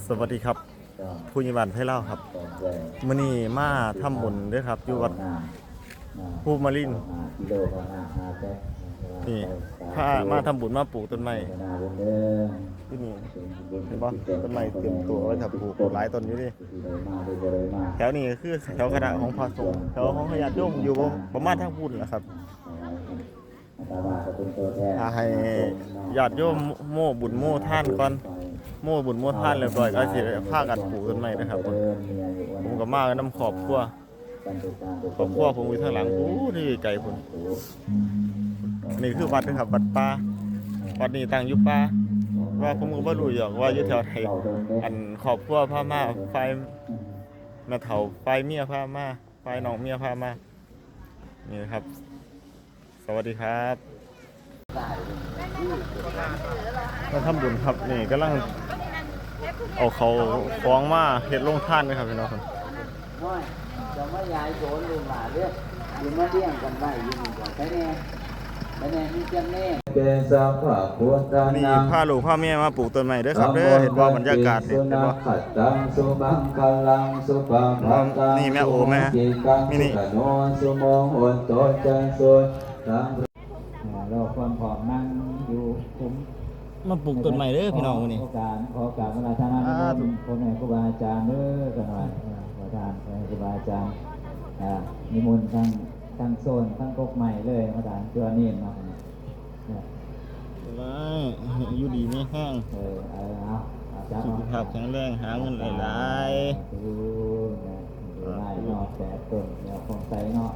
สวัสดีครับผู้ยิบันไทยเล่าครับมื้อนี้มาทำบุญด้วยครับอยู่วัดภูมิรินทร์นี่พามาทำบุญมาปลูกต้นไม้ที่นี่เห็นปะต้นไม้เตรียมตัวไว้ถ้าปลูกหลายต้นอยู่ดิแถวนี้คือแถวคณะของพระสงฆ์แถวของขยาดโยมอยู่ประมาณทางพุ่นแหละครับถ้าให้ญาติโยมโม่บุญโม่ท่านก่อนโม่บุญโม่ท่านเรียบร้อยก็สิพากันปลูกต้นไม้นะครับผมก็มากันน้ำขอบครัวผมอยู่ทางหลังที่ไกลพุ่นนี่คือวัดนะครับวัดป่าวัดนี้ตั้งอยู่ป่าว่าผมก็บ่รู้หรอกว่าอยู่แถวไหนอันครอบครัวพามาไฟแม่เฒ่าไฟเมียพามาไฟน้องเมียพามานี่ครับสวัสดีครับมาทำบุญครับนี่กำลังเอาเขาคล้องมาเฮ็ดโรงทานนะครับพี่น้องครับจะไม่ย้ายโซนลงมาเรื่อยอยู่มาเลี้ยงกันไว้อยู่นี่ก่อนไปแน่นี่จังแน่นี่พาลูกพาแม่มาปลูกต้นไม้เด้อครับเด้อเห็นว่าบรรยากาศเห็นบ่นี่แม่โอแม่นี่เราความผอมนั่งอยู่คุ้มมาปลูกต้นไม้เด้อพี่น้องมื้อนี้ขอการเวลาท่านนั้นพ่อแม่ครูบาอาจารย์เด้อกันหน่อยขอทานครูบาอาจารย์นิมนต์ทั้งโซนทั้งกกใหม่เลยอาจารย์ตัวนี้เนาะอยู่ดีมีแห้งสุขภาพแข็งแรงหาเงินหลายๆนอกแต่ต้นเดี๋ยวคงใส่เนาะ